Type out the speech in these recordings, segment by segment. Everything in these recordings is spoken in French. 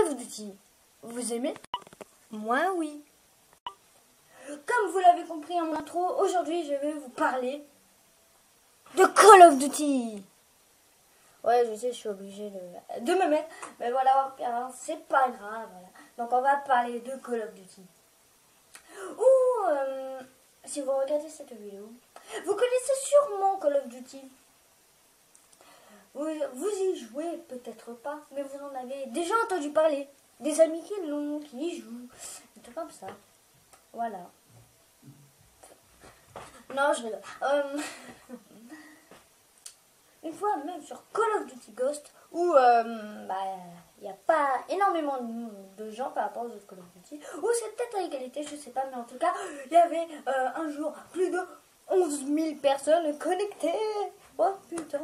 of Duty, vous aimez? Moi, oui. Comme vous l'avez compris en intro, aujourd'hui, je vais vous parler de Call of Duty. Ouais, je sais, je suis obligée de me mettre, mais voilà, c'est pas grave. Voilà. Donc, on va parler de Call of Duty. Ou, si vous regardez cette vidéo, vous connaissez sûrement Call of Duty. Vous y jouez peut-être pas, mais vous en avez déjà entendu parler. Des amis qui y jouent, des trucs comme ça. Voilà. Non, je rigole. Une fois même sur Call of Duty Ghost, où il n'y a pas énormément de gens par rapport aux autres Call of Duty, ou c'est peut-être à égalité, je sais pas, mais en tout cas, il y avait un jour plus de 11 000 personnes connectées. Oh putain.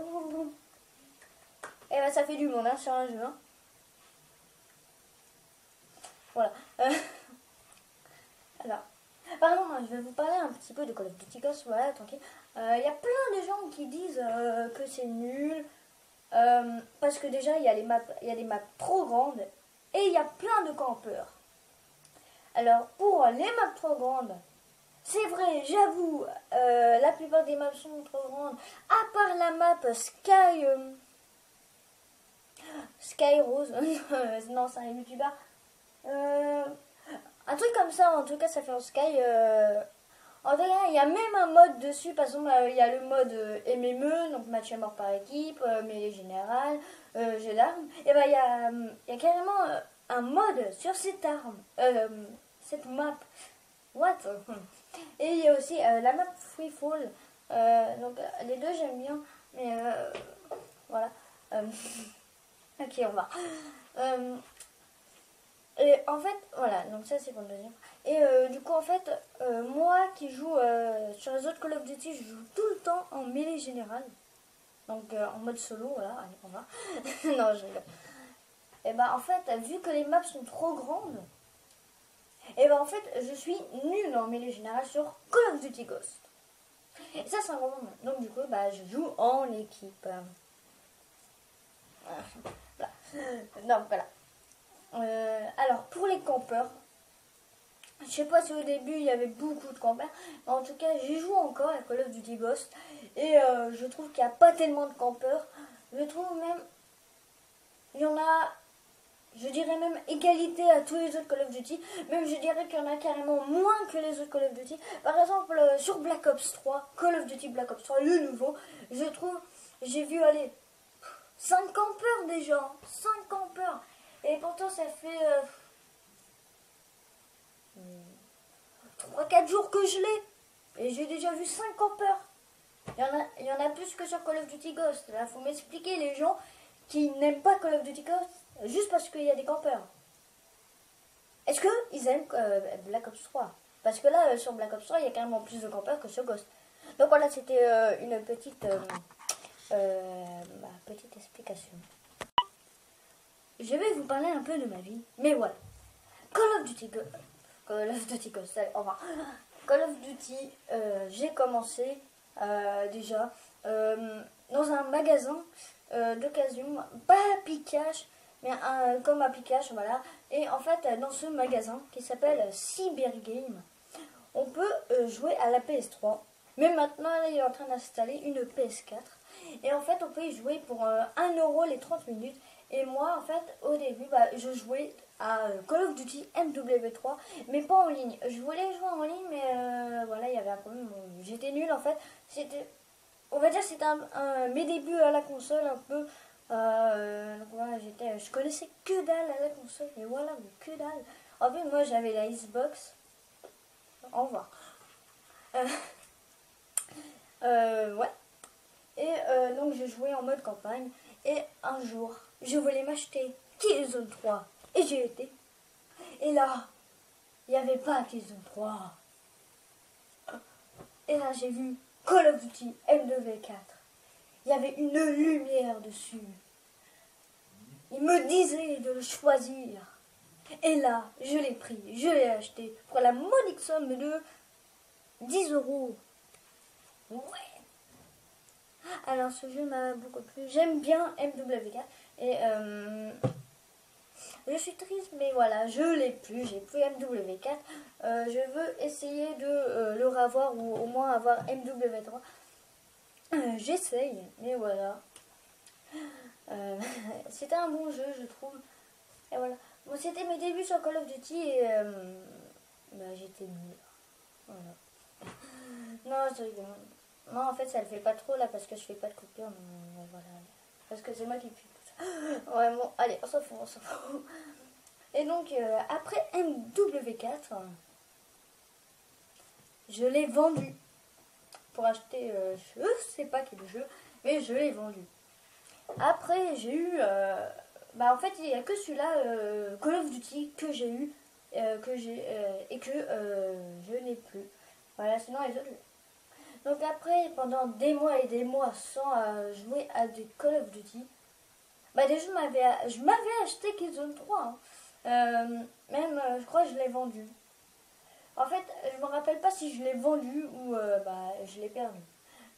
Et ben ça fait du monde hein, sur un jeu. Hein. Voilà. Alors, pardon, je vais vous parler un petit peu de Call of Duty Ghost. Voilà, tranquille. Il y a plein de gens qui disent que c'est nul. Parce que déjà, il y a des maps trop grandes. Et il y a plein de campeurs. Alors, pour les maps trop grandes, c'est vrai, j'avoue, la plupart des maps sont trop grandes. À part la map Sky Rose. Non, c'est un YouTuber. Un truc comme ça, en tout cas, ça fait en Sky. En tout cas, il y a même un mode dessus. Par exemple, il y a le mode MME, donc match à mort par équipe, mêlée générale, jeu d'armes. Et ben, il y a carrément un mode sur cette arme, cette map. What? Et il y a aussi la map Free Fall. Donc, les deux, j'aime bien. Mais voilà. Ok, on va. Et en fait, voilà, donc ça c'est pour le deuxième. Et du coup, en fait, moi qui joue sur les autres Call of Duty, je joue tout le temps en mêlée générale. Donc en mode solo, voilà, allez, on va. Non, je rigole. Et bah en fait, vu que les maps sont trop grandes, et bah en fait, je suis nulle en mêlée générale sur Call of Duty Ghost. Et ça, c'est un gros moment. Donc du coup, bah je joue en équipe. Voilà. Donc voilà. Alors pour les campeurs, je sais pas si au début il y avait beaucoup de campeurs, mais en tout cas j'y joue encore à Call of Duty Ghost et je trouve qu'il n'y a pas tellement de campeurs. Je trouve même, il y en a, je dirais même égalité à tous les autres Call of Duty, même je dirais qu'il y en a carrément moins que les autres Call of Duty. Par exemple sur Black Ops 3, Call of Duty Black Ops 3, le nouveau, je trouve, j'ai vu aller 5 campeurs déjà, 5 campeurs. Et pourtant, ça fait 3-4 jours que je l'ai. Et j'ai déjà vu 5 campeurs. Il y en a plus que sur Call of Duty Ghost. Là, faut m'expliquer les gens qui n'aiment pas Call of Duty Ghost juste parce qu'il y a des campeurs. Est-ce qu'ils aiment Black Ops 3? Parce que là, sur Black Ops 3, il y a carrément plus de campeurs que sur Ghost. Donc voilà, c'était une petite explication. Je vais vous parler un peu de ma vie, mais voilà. Call of Duty Ghost, allez, au revoir. Call of Duty, j'ai commencé déjà dans un magasin d'occasion, pas à Pikachu, mais comme à Pikachu, voilà. Et en fait, dans ce magasin qui s'appelle Cybergame, on peut jouer à la PS3. Mais maintenant, il est en train d'installer une PS4. Et en fait, on peut y jouer pour 1 euro les 30 minutes. Et moi, en fait, au début, je jouais à Call of Duty MW3, mais pas en ligne. Je voulais jouer en ligne, mais voilà, il y avait un problème. J'étais nulle, en fait. On va dire, c'était mes débuts à la console, un peu. Donc voilà, je connaissais que dalle à la console, et voilà, mais que dalle. En fait, moi, j'avais la Xbox. Au revoir. Ouais. Et donc, je jouais en mode campagne. Et un jour, je voulais m'acheter Killzone 3. Et j'y étais. Et là, il n'y avait pas Killzone 3. Et là, j'ai vu Call of Duty MW4. Il y avait une lumière dessus. Il me disait de le choisir. Et là, je l'ai pris. Je l'ai acheté pour la modique somme de 10 euros. Ouais. Alors ce jeu m'a beaucoup plu. J'aime bien MW4. Et Je suis triste, mais voilà, je l'ai plus. J'ai plus MW4. Je veux essayer de le revoir ou au moins avoir MW3. J'essaye, mais voilà. C'était un bon jeu, je trouve. Et voilà. Bon, c'était mes débuts sur Call of Duty et j'étais nulle. Voilà. Non, c'est rigolo. Non, en fait, ça le fait pas trop là parce que je fais pas de coupure. Mais voilà. Parce que c'est moi qui fuis tout ça. Ouais, bon, allez, on s'en fout, on s'en fout. Et donc, après MW4, je l'ai vendu pour acheter, je sais pas quel jeu, mais je l'ai vendu. Après, j'ai eu, en fait, il n'y a que celui-là, Call of Duty, que j'ai eu, et que je n'ai plus. Voilà, sinon les autres. Donc après, pendant des mois et des mois sans jouer à des Call of Duty, déjà je m'avais acheté Killzone 3. Hein. Même, je crois que je l'ai vendu. En fait, je me rappelle pas si je l'ai vendu ou je l'ai perdu.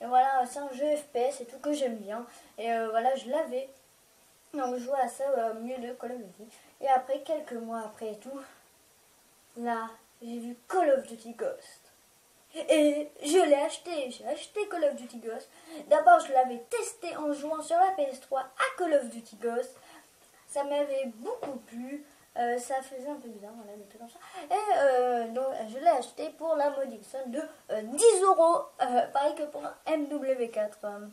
Et voilà, c'est un jeu FPS et tout que j'aime bien. Et voilà, je l'avais. Donc je jouais à ça au milieu de Call of Duty. Et après, quelques mois après et tout, là, j'ai vu Call of Duty Ghost. Et je l'ai acheté. J'ai acheté Call of Duty Ghost. D'abord, je l'avais testé en jouant sur la PS3 à Call of Duty Ghost. Ça m'avait beaucoup plu. Ça faisait un peu bizarre, voilà, des trucs comme ça. Et donc, je l'ai acheté pour la modique somme de 10 euros. Pareil que pour un MW4.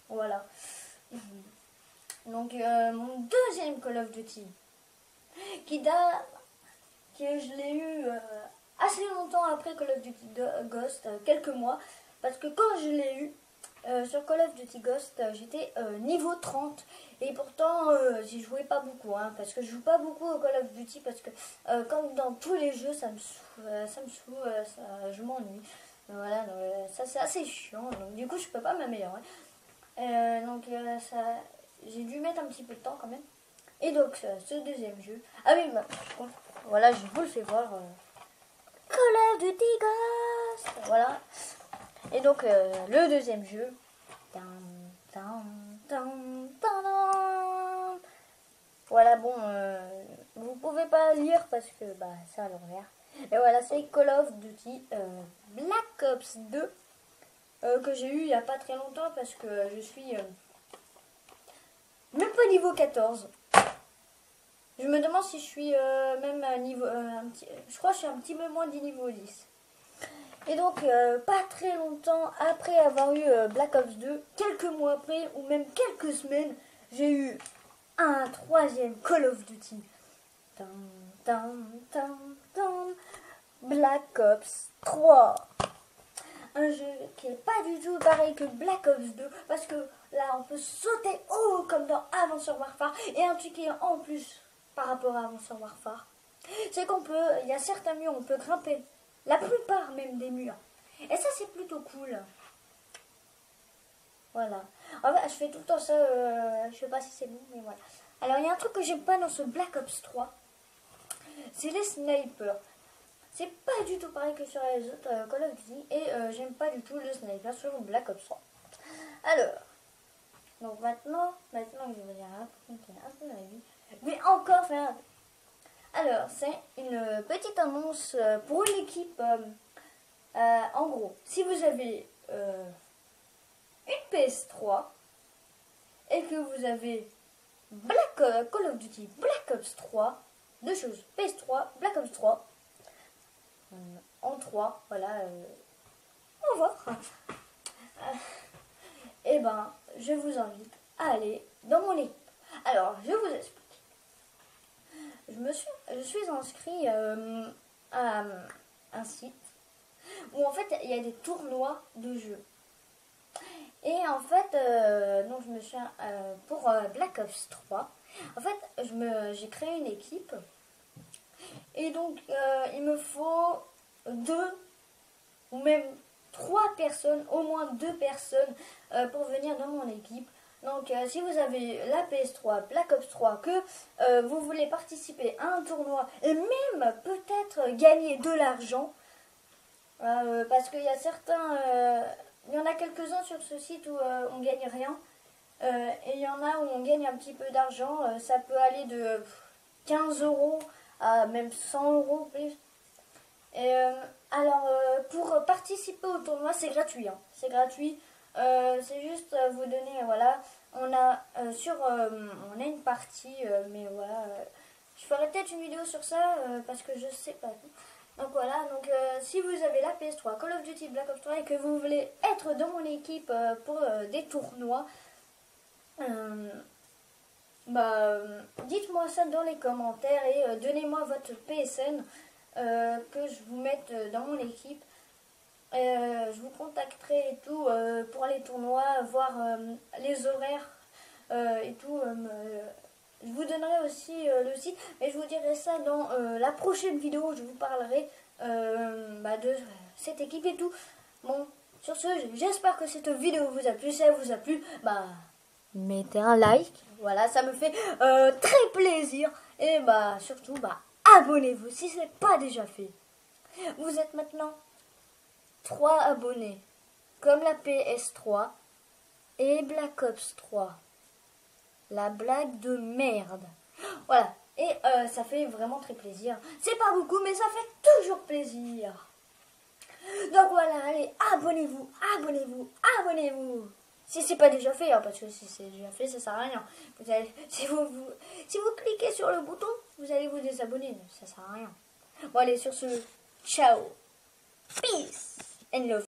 Voilà. Donc, mon deuxième Call of Duty, que je l'ai eu assez longtemps après Call of Duty Ghost, quelques mois. Parce que quand je l'ai eu, sur Call of Duty Ghost, j'étais niveau 30 et pourtant j'y jouais pas beaucoup, hein, parce que je joue pas beaucoup au Call of Duty parce que comme dans tous les jeux ça me saoule, je m'ennuie. Voilà, ça c'est assez chiant, donc du coup je peux pas m'améliorer. J'ai dû mettre un petit peu de temps quand même. Et donc ce deuxième jeu, ah oui, voilà, je vous le fais voir. Call of Duty Ghost, voilà. Et donc, le deuxième jeu. Voilà, bon, vous pouvez pas lire parce que c'est à l'envers. Et voilà, c'est Call of Duty Black Ops 2 que j'ai eu il y a pas très longtemps parce que je suis même pas niveau 14. Je me demande si je suis même à niveau je crois que je suis un petit peu moins du niveau 10. Et donc, pas très longtemps après avoir eu Black Ops 2, quelques mois après, ou même quelques semaines, j'ai eu un troisième Call of Duty. Black Ops 3. Un jeu qui n'est pas du tout pareil que Black Ops 2, parce que là, on peut sauter haut comme dans Advanced Warfare, et un truc qui est en plus par rapport à Advanced Warfare, c'est il y a certains murs, on peut grimper. La plupart même des murs. Et ça c'est plutôt cool. Voilà. En fait, je fais tout le temps ça. Je sais pas si c'est bon, mais voilà. Alors il y a un truc que j'aime pas dans ce Black Ops 3. C'est les snipers. C'est pas du tout pareil que sur les autres Call of Duty. Et j'aime pas du tout le sniper sur Black Ops 3. Alors. Donc maintenant que je vais raconter un peu ma vie. Mais encore faire. Alors, c'est une petite annonce pour une équipe. En gros, si vous avez une PS3 et que vous avez Call of Duty Black Ops 3, deux choses, PS3, Black Ops 3, en 3, voilà, au revoir. Et je vous invite à aller dans mon équipe. Alors, je vous explique. Je suis inscrit à un site où en fait il y a des tournois de jeux. Et en fait, donc je me suis pour Black Ops 3. En fait, j'ai créé une équipe. Et donc il me faut 2 ou même 3 personnes, au moins 2 personnes pour venir dans mon équipe. Donc si vous avez la PS3, Black Ops 3, que vous voulez participer à un tournoi et même peut-être gagner de l'argent, parce qu'il y a il y en a quelques-uns sur ce site où on gagne rien, et il y en a où on gagne un petit peu d'argent, ça peut aller de 15 € à même 100 € plus. Et alors pour participer au tournoi c'est gratuit, hein. C'est gratuit. C'est juste vous donner, voilà, on a on a une partie, mais voilà, je ferai peut-être une vidéo sur ça parce que je sais pas tout. Donc voilà, donc si vous avez la PS3, Call of Duty Black Ops 3 et que vous voulez être dans mon équipe pour des tournois, dites-moi ça dans les commentaires et donnez-moi votre PSN que je vous mette dans mon équipe. Je vous contacterai et tout pour les tournois, voir les horaires et tout. Je vous donnerai aussi le site, mais je vous dirai ça dans la prochaine vidéo. Je vous parlerai de cette équipe et tout. Bon, sur ce, j'espère que cette vidéo vous a plu. Si elle vous a plu, mettez un like. Voilà, ça me fait très plaisir. Et surtout, abonnez-vous si ce n'est pas déjà fait. Vous êtes maintenant 3 abonnés, comme la PS3 et Black Ops 3. La blague de merde. Voilà, et ça fait vraiment très plaisir. C'est pas beaucoup, mais ça fait toujours plaisir. Donc voilà, allez, abonnez-vous, abonnez-vous, abonnez-vous. Si c'est pas déjà fait, hein, parce que si c'est déjà fait, ça sert à rien. Si vous cliquez sur le bouton, vous allez vous désabonner, ça sert à rien. Bon allez, sur ce, ciao, peace and love.